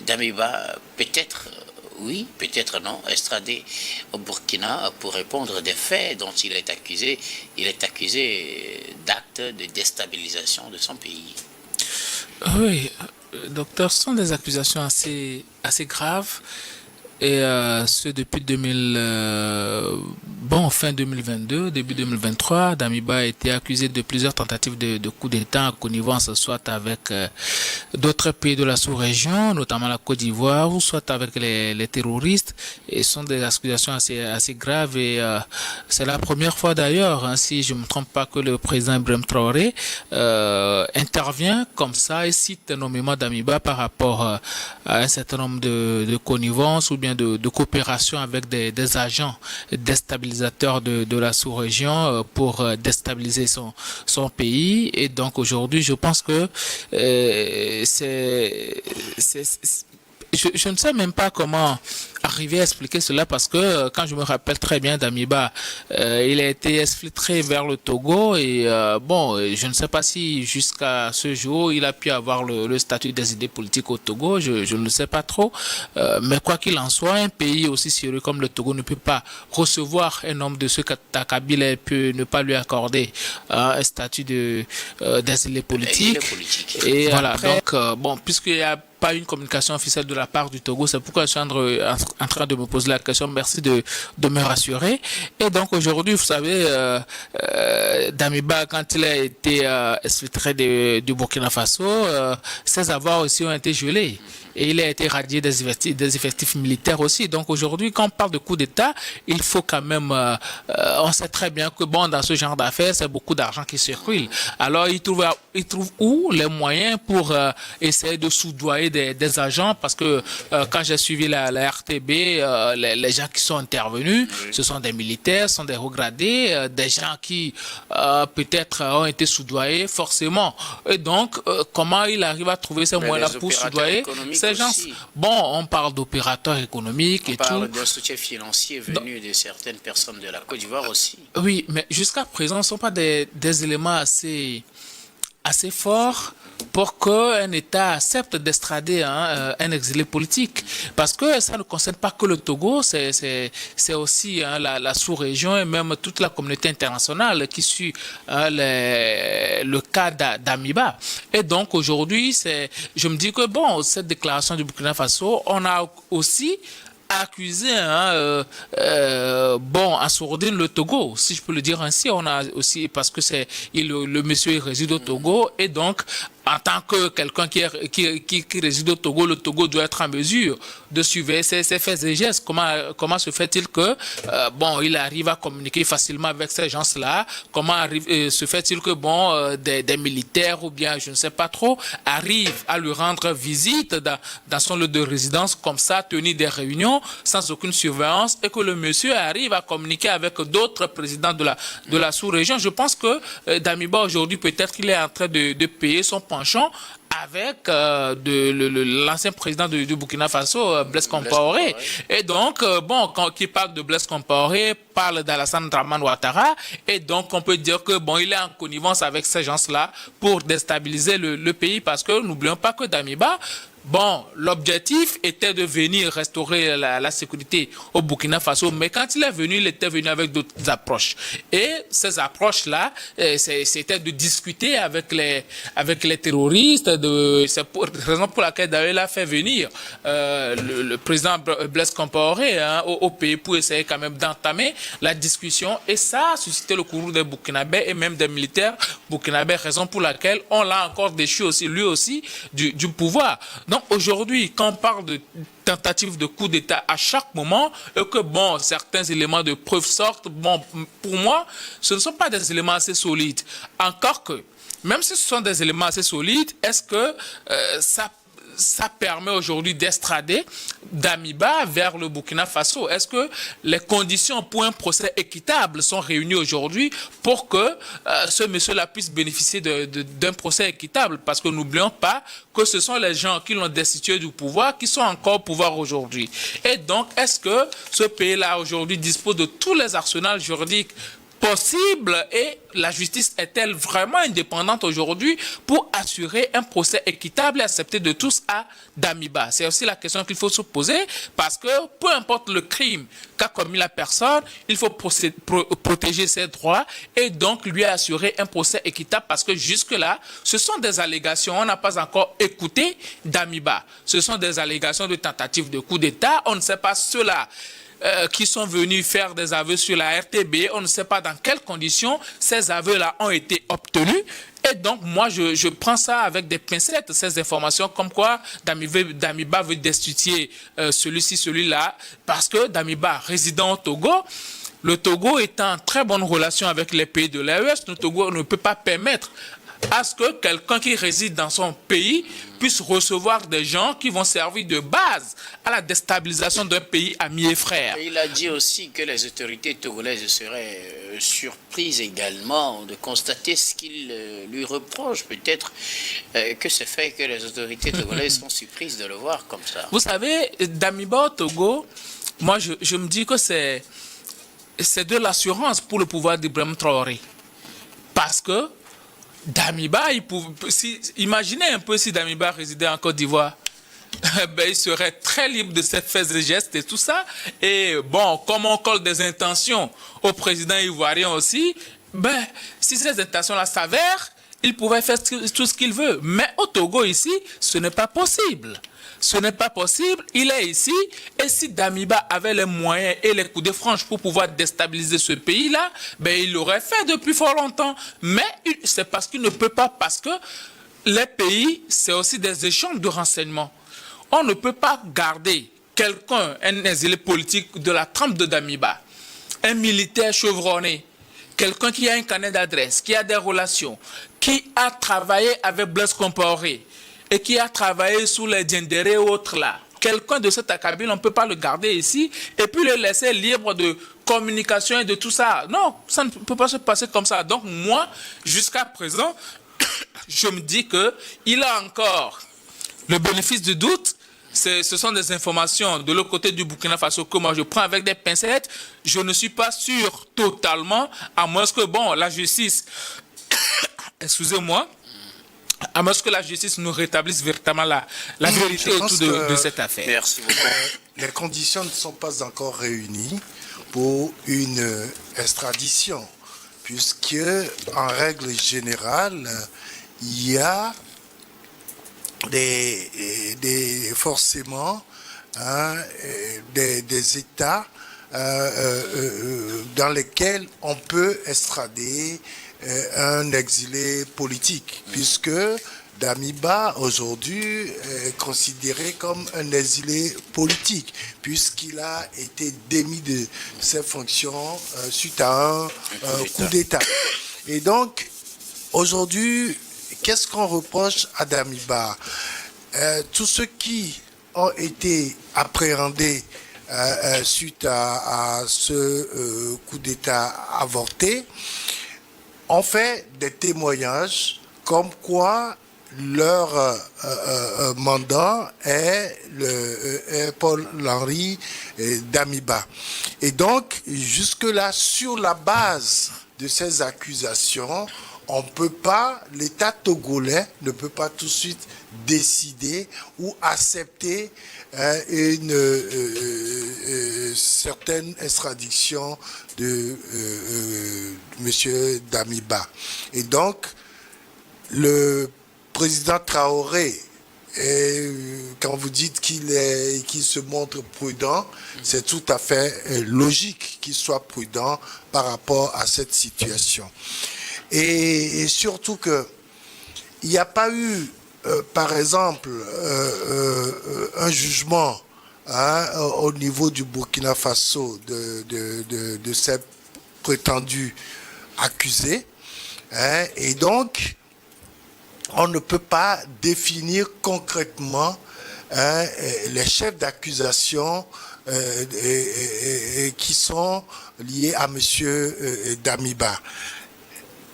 Damiba, peut-être oui, peut-être non, extradé au Burkina pour répondre des faits dont il est accusé. Il est accusé d'actes de déstabilisation de son pays. Oui, docteur, ce sont des accusations assez graves. Et ce depuis 2000, fin 2022, début 2023, Damiba a été accusé de plusieurs tentatives de coup d'État en connivence, soit avec d'autres pays de la sous-région, notamment la Côte d'Ivoire, ou soit avec les terroristes. Et ce sont des accusations assez graves. Et c'est la première fois d'ailleurs, hein, si je ne me trompe pas, que le président Ibrahim Traoré intervient comme ça et cite nommément Damiba par rapport à un certain nombre de connivences ou bien de coopération avec des agents déstabilisateurs de la sous-région pour déstabiliser son pays. Et donc aujourd'hui, je pense que je ne sais même pas comment arriver à expliquer cela parce que quand je me rappelle très bien d'Amiba, il a été exfiltré vers le Togo et je ne sais pas si jusqu'à ce jour il a pu avoir le statut des idées politiques au Togo, je ne le sais pas trop, mais quoi qu'il en soit, un pays aussi sérieux comme le Togo ne peut pas recevoir un homme de ce Kabila peut ne pas lui accorder un statut d'asile politique. Et voilà, donc puisqu'il y a pas une communication officielle de la part du Togo, c'est pourquoi je suis en train de me poser la question. Merci de me rassurer. Et donc aujourd'hui, vous savez, Damiba, quand il a été exfiltré du Burkina Faso, ses avoirs aussi ont été gelés. Et il a été radié des effectifs militaires aussi. Donc aujourd'hui, quand on parle de coup d'État, il faut quand même... on sait très bien que dans ce genre d'affaires, c'est beaucoup d'argent qui circule. Alors il trouve où les moyens pour essayer de soudoyer des agents, parce que quand j'ai suivi la RTB, les gens qui sont intervenus, ce sont des militaires, ce sont des regradés, des gens qui peut-être ont été soudoyés forcément. Et donc, comment il arrive à trouver ces moyens-là pour soudoyer ces gens? On parle d'opérateurs économiques et tout. On parle d'un soutien financier venu de certaines personnes de la Côte d'Ivoire aussi. Oui, mais jusqu'à présent, ce ne sont pas des éléments assez fort pour qu'un État accepte d'extrader un exilé politique. Parce que ça ne concerne pas que le Togo, c'est aussi la sous-région et même toute la communauté internationale qui suit le cas d'Amiba. Et donc aujourd'hui, je me dis que cette déclaration du Burkina Faso, on a aussi accusé à sourdine le Togo, si je peux le dire ainsi. On a aussi, parce que le monsieur il réside au Togo, et donc en tant que quelqu'un qui réside au Togo, le Togo doit être en mesure de suivre ses faits et gestes. Comment se fait-il que il arrive à communiquer facilement avec ces gens-là? Comment se fait-il que des militaires ou bien je ne sais pas trop arrivent à lui rendre visite dans son lieu de résidence comme ça, tenir des réunions sans aucune surveillance, et que le monsieur arrive à communiquer avec d'autres présidents de la sous-région? Je pense que Damiba aujourd'hui, peut-être qu'il est en train de payer son penchant avec l'ancien président du Burkina Faso, Blaise Compaoré. Et donc, quand il parle de Blaise Compaoré, parle d'Alassane Dramane Ouattara, et donc on peut dire que il est en connivence avec ces gens-là pour déstabiliser le pays, parce que n'oublions pas que Damiba, l'objectif était de venir restaurer la sécurité au Burkina Faso, mais quand il est venu, il était venu avec d'autres approches. Et ces approches-là, c'était de discuter avec les terroristes. C'est la raison pour laquelle d'ailleurs il a fait venir le président Blaise Compaoré au pays pour essayer quand même d'entamer la discussion. Et ça a suscité le courroux des Burkinabés et même des militaires burkinabés, raison pour laquelle on l'a encore déchu aussi, lui aussi, du pouvoir. Donc aujourd'hui, quand on parle de tentative de coup d'État à chaque moment, et que certains éléments de preuve sortent, pour moi, ce ne sont pas des éléments assez solides. Encore que, même si ce sont des éléments assez solides, est-ce que ça permet aujourd'hui d'extrader Damiba vers le Burkina Faso? Est-ce que les conditions pour un procès équitable sont réunies aujourd'hui pour que ce monsieur-là puisse bénéficier d'un procès équitable? Parce que n'oublions pas que ce sont les gens qui l'ont destitué du pouvoir qui sont encore au pouvoir aujourd'hui. Et donc, est-ce que ce pays-là aujourd'hui dispose de tous les arsenals juridiques possible et la justice est-elle vraiment indépendante aujourd'hui pour assurer un procès équitable et accepté de tous à Damiba? C'est aussi la question qu'il faut se poser parce que peu importe le crime qu'a commis la personne, il faut protéger ses droits et donc lui assurer un procès équitable parce que jusque-là, ce sont des allégations. On n'a pas encore écouté Damiba. Ce sont des allégations de tentative de coup d'État. On ne sait pas cela. Qui sont venus faire des aveux sur la RTB. On ne sait pas dans quelles conditions ces aveux-là ont été obtenus. Et donc, moi, je prends ça avec des pincettes, ces informations, comme quoi Damiba veut destituer celui-ci, celui-là, parce que Damiba, résident au Togo, le Togo est en très bonne relation avec les pays de l'AES. Le Togo ne peut pas permettre à ce que quelqu'un qui réside dans son pays puisse recevoir des gens qui vont servir de base à la déstabilisation d'un pays ami et frère. Et il a dit aussi que les autorités togolaises seraient surprises également de constater ce qu'il lui reproche. Peut-être que c'est fait que les autorités togolaises sont surprises de le voir comme ça. Vous savez, Damiba au Togo, moi je me dis que c'est de l'assurance pour le pouvoir d'Ibrahim Traoré. Parce que Damiba, imaginez un peu si Damiba résidait en Côte d'Ivoire. Ben, il serait très libre de ses faits et gestes et tout ça. Et bon, comme on colle des intentions au président ivoirien aussi, ben, si ces intentions-là s'avèrent, il pouvait faire tout ce qu'il veut. Mais au Togo ici, ce n'est pas possible. Ce n'est pas possible, il est ici, et si Damiba avait les moyens et les coups de franche pour pouvoir déstabiliser ce pays-là, ben il l'aurait fait depuis fort longtemps. Mais c'est parce qu'il ne peut pas, parce que les pays, c'est aussi des échanges de renseignements. On ne peut pas garder quelqu'un, un exilé politique de la trempe de Damiba, un militaire chevronné, quelqu'un qui a un carnet d'adresse, qui a des relations, qui a travaillé avec Blaise Compaoré, et qui a travaillé sous les Diendéré et autres là. Quelqu'un de cet acabit, on ne peut pas le garder ici et puis le laisser libre de communication et de tout ça. Non, ça ne peut pas se passer comme ça. Donc moi, jusqu'à présent, je me dis qu'il a encore le bénéfice du doute. Ce sont des informations de l'autre côté du Burkina Faso que moi je prends avec des pincettes. Je ne suis pas sûr totalement, à moins que, bon, la justice, excusez-moi, à moins que la justice nous rétablisse véritablement la vérité autour de cette affaire. Merci beaucoup. Les conditions ne sont pas encore réunies pour une extradition, puisque en règle générale, il y a forcément des États dans lesquels on peut extrader un exilé politique, puisque Damiba aujourd'hui est considéré comme un exilé politique, puisqu'il a été démis de ses fonctions suite à un coup d'État. Et donc, aujourd'hui, qu'est-ce qu'on reproche à Damiba? Tous ceux qui ont été appréhendés suite à ce coup d'État avorté ont fait des témoignages comme quoi leur mandat est Paul-Henri Damiba. Et donc, jusque-là, sur la base de ces accusations, on peut pas, l'État togolais ne peut pas tout de suite décider ou accepter une certaine extradition de M. Damiba. Et donc, le président Traoré, quand vous dites qu'il se montre prudent, c'est tout à fait logique qu'il soit prudent par rapport à cette situation. Et surtout que il n'y a pas eu, par exemple, un jugement au niveau du Burkina Faso de ces prétendus accusés. Et donc, on ne peut pas définir concrètement les chefs d'accusation qui sont liés à M. Damiba.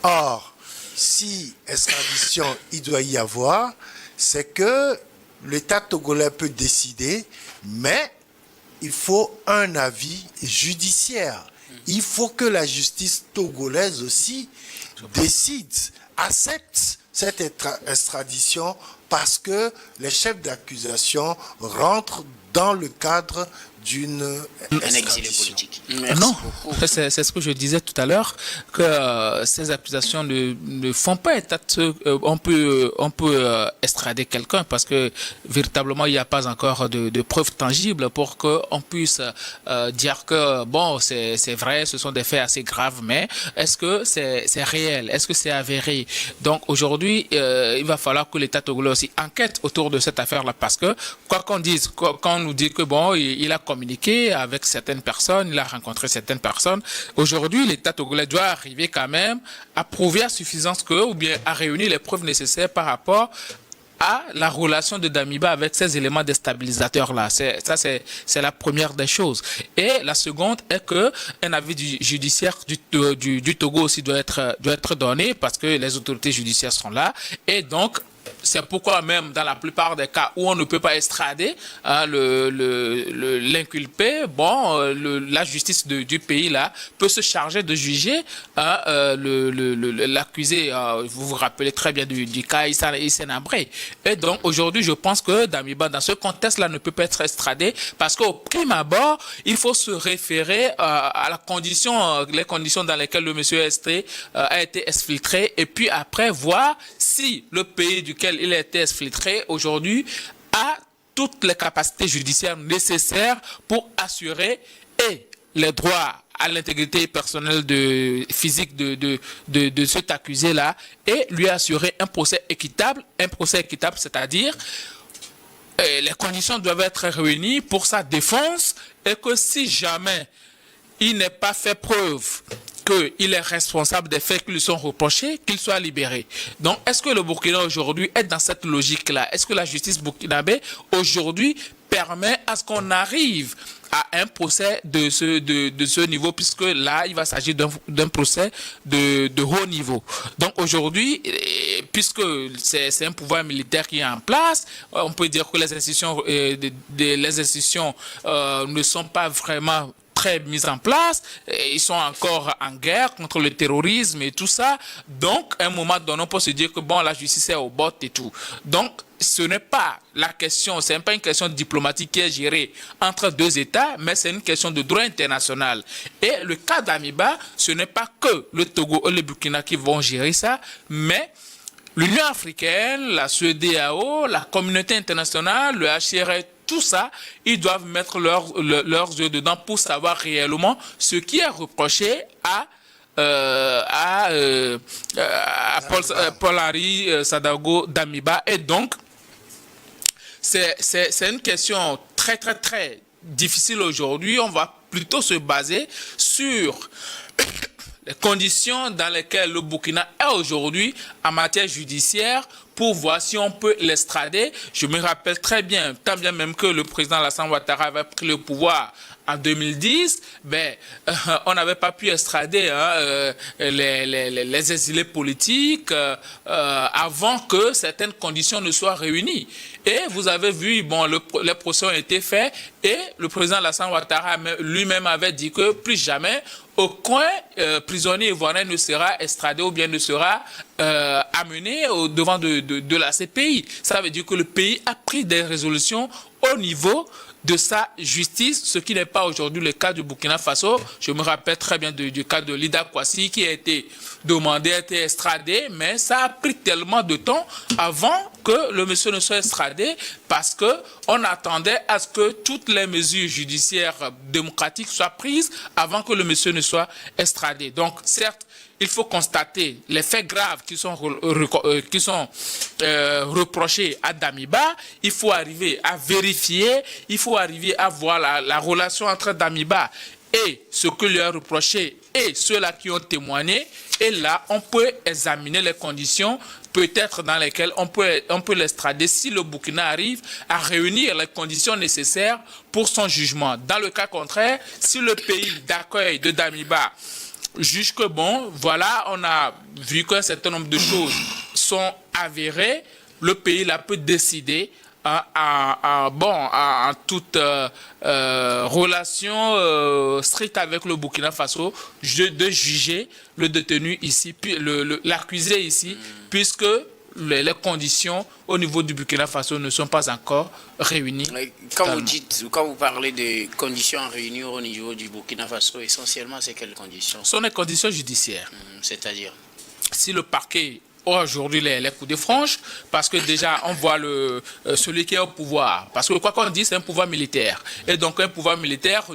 Or, si extradition il doit y avoir, c'est que l'État togolais peut décider, mais il faut un avis judiciaire. il faut que la justice togolaise aussi décide, accepte cette extradition parce que les chefs d'accusation rentrent dans le cadre d'une Un exilé extradition. politique. Non, c'est ce que je disais tout à l'heure, que ces accusations ne font pas état on peut extrader quelqu'un parce que véritablement il n'y a pas encore de preuves tangibles pour qu'on puisse dire que bon c'est vrai, ce sont des faits assez graves, mais est-ce que c'est réel, est-ce que c'est avéré? Donc aujourd'hui il va falloir que l'État togolais aussi enquête autour de cette affaire-là parce que quoi qu'on dise, quand on nous dit que bon il a communiqué avec certaines personnes, il a rencontré certaines personnes. Aujourd'hui, l'État togolais doit arriver quand même à prouver à suffisance que, ou bien à réunir les preuves nécessaires par rapport à la relation de Damiba avec ces éléments déstabilisateurs-là. C'est la première des choses. Et la seconde est que un avis judiciaire du Togo aussi doit être donné parce que les autorités judiciaires sont là. Et donc, c'est pourquoi même dans la plupart des cas où on ne peut pas extrader l'inculpé, bon, la justice du pays là peut se charger de juger l'accusé. Vous vous rappelez très bien du cas Issa Nabré. Et donc aujourd'hui, je pense que Damiba dans ce contexte-là ne peut pas être extradé parce qu'au prime abord, il faut se référer à les conditions dans lesquelles le monsieur a été exfiltré et puis après voir si le pays duquel il a été exfiltré aujourd'hui a toutes les capacités judiciaires nécessaires pour assurer les droits à l'intégrité personnelle physique de cet accusé-là et lui assurer un procès équitable, c'est-à-dire les conditions doivent être réunies pour sa défense et que si jamais il n'est pas fait preuve qu'il est responsable des faits qui lui sont reprochés, qu'il soit libéré. Donc, est-ce que le Burkina aujourd'hui est dans cette logique-là? Est-ce que la justice burkinabé aujourd'hui permet à ce qu'on arrive à un procès de ce niveau, puisque là, il va s'agir d'un procès de haut niveau. Donc aujourd'hui, puisque c'est un pouvoir militaire qui est en place, on peut dire que les institutions ne sont pas vraiment très mises en place, ils sont encore en guerre contre le terrorisme et tout ça. Donc, à un moment donné, on peut se dire que bon, la justice est au bot et tout. Donc, ce n'est pas la question, c'est pas une question diplomatique qui est gérée entre deux États, mais c'est une question de droit international. Et le cas d'Amiba, ce n'est pas que le Togo et le Burkina qui vont gérer ça, mais l'Union africaine, la CEDEAO, la communauté internationale, le HCR, tout ça, ils doivent mettre leurs yeux dedans pour savoir réellement ce qui est reproché à Paul-Henri Sadago Damiba. Et donc, c'est une question très, très, très difficile aujourd'hui. On va plutôt se baser sur les conditions dans lesquelles le Burkina est aujourd'hui en matière judiciaire pour voir si on peut l'extrader. Je me rappelle très bien, tant bien même que le président Alassane Ouattara avait pris le pouvoir en 2010, on n'avait pas pu extrader les exilés politiques avant que certaines conditions ne soient réunies. Et vous avez vu, bon, les procès ont été faits et le président Alassane Ouattara lui-même avait dit que plus jamais aucun prisonnier ivoirien ne sera extradé ou bien ne sera amené au devant de la CPI. Ça veut dire que le pays a pris des résolutions au niveau de sa justice, ce qui n'est pas aujourd'hui le cas du Burkina Faso. Je me rappelle très bien du cas de Lida Kwasi qui a été demandé à être extradé, mais ça a pris tellement de temps avant que le monsieur ne soit extradé parce que on attendait à ce que toutes les mesures judiciaires démocratiques soient prises avant que le monsieur ne soit extradé. Donc, certes, il faut constater les faits graves qui sont reprochés à Damiba. Il faut arriver à vérifier, il faut arriver à voir la relation entre Damiba et ce que lui a reproché et ceux-là qui ont témoigné. Et là, on peut examiner les conditions peut-être dans lesquelles on peut l'extrader si le Burkina arrive à réunir les conditions nécessaires pour son jugement. Dans le cas contraire, si le pays d'accueil de Damiba juge que bon, voilà, on a vu qu'un certain nombre de choses sont avérées, le pays là peut décider en toute relation stricte avec le Burkina Faso, de juger le détenu ici, puis l'accusé ici, puisque les conditions au niveau du Burkina Faso ne sont pas encore réunies. Quand vous parlez de conditions à réunir au niveau du Burkina Faso, essentiellement, c'est quelles conditions? Ce sont les conditions judiciaires. C'est-à-dire? Si le parquet a aujourd'hui les coups de franche, parce que déjà, on voit celui qui est au pouvoir. Parce que quoi qu'on dise, c'est un pouvoir militaire. Et donc, un pouvoir militaire,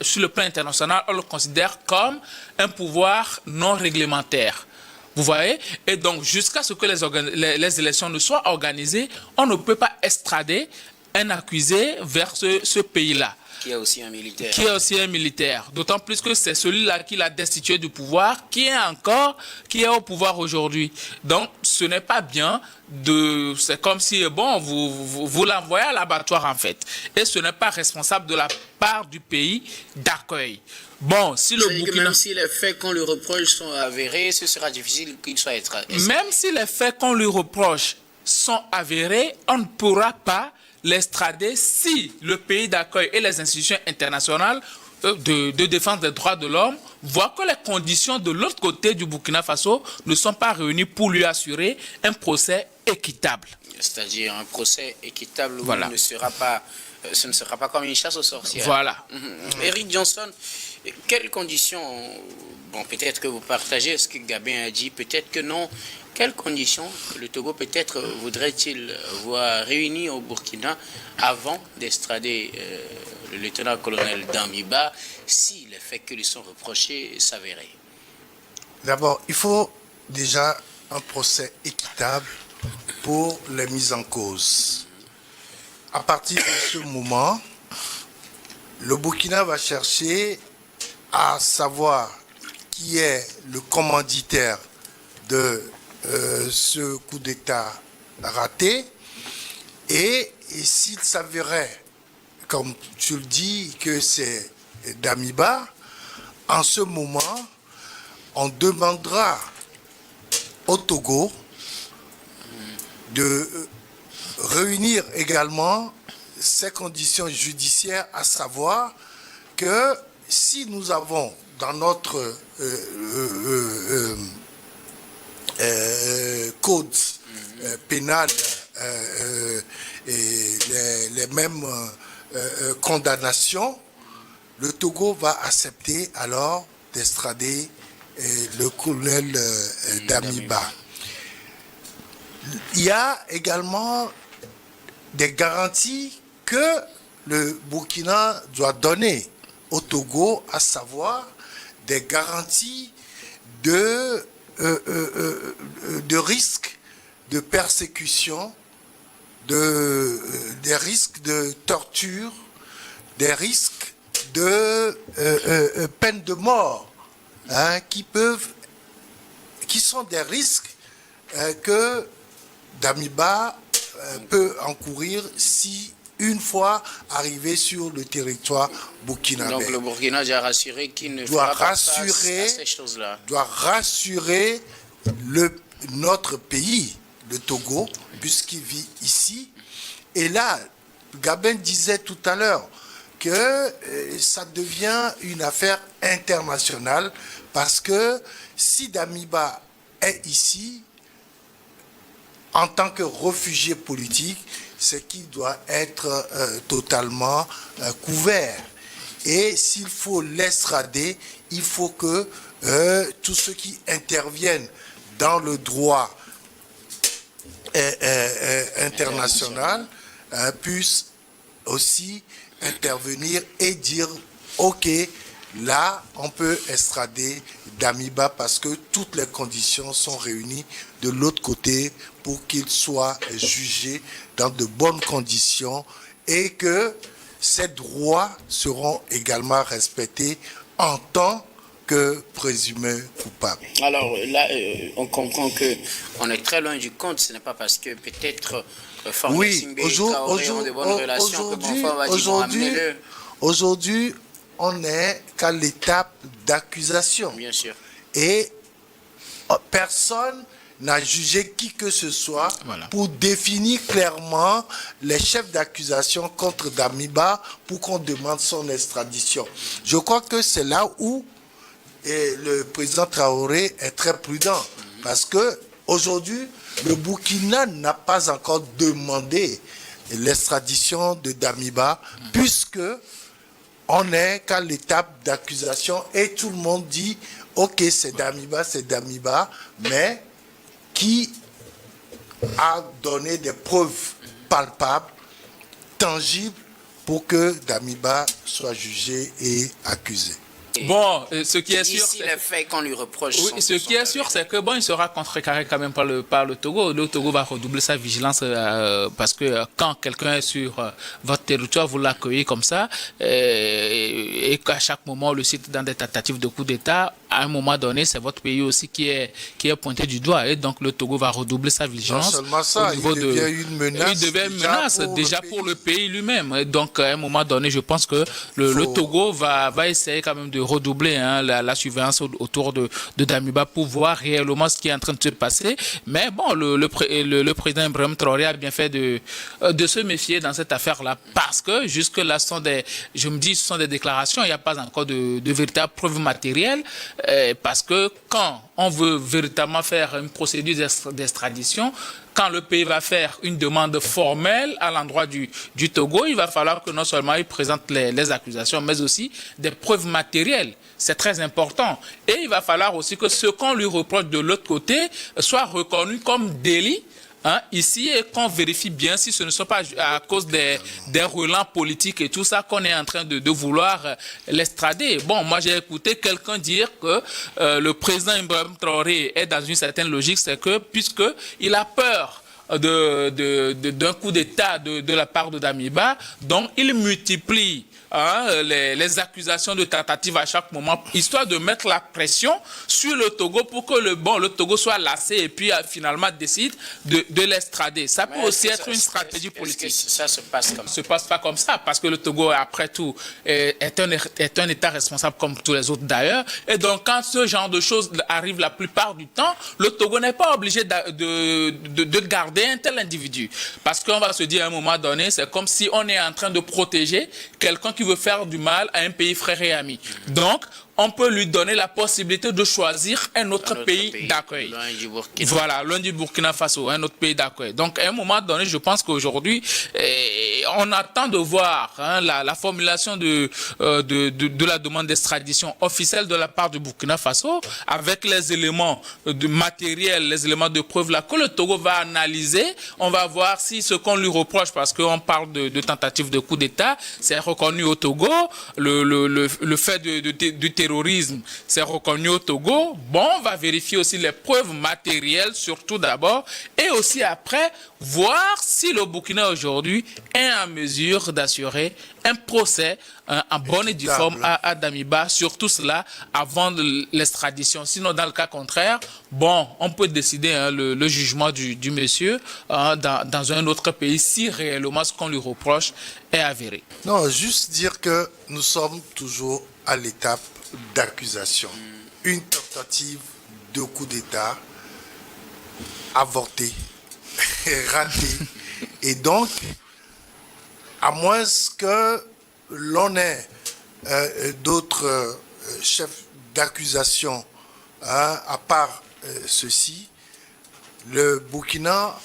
sur le plan international, on le considère comme un pouvoir non réglementaire. Vous voyez? Et donc, jusqu'à ce que les élections ne soient organisées, on ne peut pas extrader un accusé vers ce pays-là. Qui est aussi un militaire. Qui est aussi un militaire. D'autant plus que c'est celui-là qui l'a destitué du pouvoir, qui est au pouvoir aujourd'hui. Donc, ce n'est pas bien c'est comme si, vous l'envoyez à l'abattoir, en fait. Et ce n'est pas responsable de la part du pays d'accueil. Bon, si le Burkina... Même si les faits qu'on lui reproche sont avérés, ce sera difficile qu'il soit extradé. Même si les faits qu'on lui reproche sont avérés, on ne pourra pas l'extrader si le pays d'accueil et les institutions internationales de défense des droits de l'homme voient que les conditions de l'autre côté du Burkina Faso ne sont pas réunies pour lui assurer un procès équitable. C'est-à-dire un procès équitable où voilà. Ce ne sera pas comme une chasse aux sorcières. Voilà. Eric Johnson, quelles conditions, peut-être que vous partagez ce que Gabin a dit, peut-être que non. Quelles conditions le Togo peut-être voudrait-il voir réunies au Burkina avant d'extrader le lieutenant-colonel Damiba si les faits qui lui sont reprochés s'avéraient? D'abord, il faut déjà un procès équitable pour les mises en cause. À partir de ce moment, le Burkina va chercher à savoir qui est le commanditaire de ce coup d'État raté, et s'il s'avérait, comme tu le dis, que c'est Damiba, en ce moment, on demandera au Togo de réunir également ces conditions judiciaires, à savoir que si nous avons dans notre code pénal et les mêmes condamnations, le Togo va accepter alors d'extrader le colonel Damiba. Il y a également des garanties que le Burkina doit donner au Togo, à savoir des garanties de risques de persécution, des risques de torture, des risques de peine de mort, qui sont des risques que Damiba peut encourir si une fois arrivé sur le territoire burkinabé. Donc le Burkina doit rassurer qu'il ne fera pas face à ces choses-là. Doit rassurer notre pays, le Togo, puisqu'il vit ici. Et là, Gabin disait tout à l'heure que ça devient une affaire internationale, parce que si Damiba est ici, en tant que réfugié politique, c'est qu'il doit être totalement couvert. Et s'il faut l'extrader, il faut que tous ceux qui interviennent dans le droit international puissent aussi intervenir et dire « Ok, là, on peut extrader Damiba parce que toutes les conditions sont réunies de l'autre côté pour qu'il soit jugé dans de bonnes conditions et que ces droits seront également respectés en tant que présumé coupable. » Alors là, on comprend qu'on est très loin du compte. Ce n'est pas parce que peut-être aujourd'hui, on n'est qu'à l'étape d'accusation. Bien sûr. Et personne n'a jugé qui que ce soit Voilà. pour définir clairement les chefs d'accusation contre Damiba pour qu'on demande son extradition. Je crois que c'est là où le président Traoré est très prudent parce que aujourd'hui, le Burkina n'a pas encore demandé l'extradition de Damiba puisque on est qu'à l'étape d'accusation et tout le monde dit ok, c'est Damiba, mais qui a donné des preuves palpables, tangibles, pour que Damiba soit jugé et accusé. Bon, ce qui est sûr, Ici, les faits qu'on lui reproche. oui, ce qui est sûr, c'est que bon, il sera contrecarré quand même par le Togo. Le Togo va redoubler sa vigilance parce que quand quelqu'un est sur votre territoire, vous l'accueillez comme ça, et qu'à chaque moment, le cite dans des tentatives de coup d'État, à un moment donné, c'est votre pays aussi qui est pointé du doigt. Et donc, le Togo va redoubler sa vigilance. Non seulement ça, il devient une menace. Il devient une menace déjà pour le pays lui-même. Et donc, à un moment donné, je pense que le Togo va essayer quand même de redoubler la surveillance autour de Damiba pour voir réellement ce qui est en train de se passer. Mais bon, le président Ibrahim Traoré a bien fait de se méfier dans cette affaire-là parce que jusque-là, ce sont des déclarations, il n'y a pas encore de véritables preuves matérielles. Parce que quand on veut véritablement faire une procédure d'extradition, quand le pays va faire une demande formelle à l'endroit du Togo, il va falloir que non seulement il présente les accusations, mais aussi des preuves matérielles. C'est très important. Et il va falloir aussi que ce qu'on lui reproche de l'autre côté soit reconnu comme délit. Ici, et qu'on vérifie bien si ce ne sont pas à cause des relents politiques et tout ça qu'on est en train de vouloir l'extrader. Bon, moi j'ai écouté quelqu'un dire que le président Ibrahim Traoré est dans une certaine logique, c'est que puisqu'il a peur d'un coup d'État de la part de Damiba, donc il multiplie les accusations de tentative à chaque moment, histoire de mettre la pression sur le Togo pour que le Togo soit lassé et puis finalement décide de l'extrader. Ça peut aussi être une stratégie politique. Ça se passe comme ça. Ça se passe pas comme ça, parce que le Togo, après tout, est un État responsable comme tous les autres d'ailleurs. Et donc, quand ce genre de choses arrive la plupart du temps, le Togo n'est pas obligé de garder un tel individu. Parce qu'on va se dire à un moment donné, c'est comme si on est en train de protéger quelqu'un qui veut faire du mal à un pays frère et ami. Donc, on peut lui donner la possibilité de choisir un autre pays d'accueil. Voilà, loin du Burkina Faso, un autre pays d'accueil. Donc, à un moment donné, je pense qu'aujourd'hui, on attend de voir la formulation de la demande d'extradition officielle de la part du Burkina Faso, avec les éléments matériels, les éléments de preuve là, que le Togo va analyser. On va voir si ce qu'on lui reproche, parce qu'on parle de tentative de coup d'État, c'est reconnu au Togo, le fait du terrorisme, c'est reconnu au Togo. Bon, on va vérifier aussi les preuves matérielles, surtout d'abord, et aussi après, voir si le Burkina aujourd'hui est en mesure d'assurer un procès en bonne et due forme à Damiba, surtout cela avant l'extradition. Sinon, dans le cas contraire, bon, on peut décider le jugement du monsieur dans un autre pays si réellement ce qu'on lui reproche est avéré. Non, juste dire que nous sommes toujours à l'étape d'accusation. Une tentative de coup d'État avortée, ratée. Et donc, à moins que l'on ait d'autres chefs d'accusation, à part ceci, le Burkina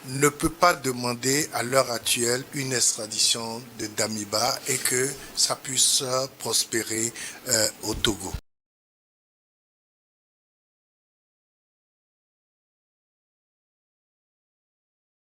ne peut pas demander à l'heure actuelle une extradition de Damiba et que ça puisse prospérer au Togo.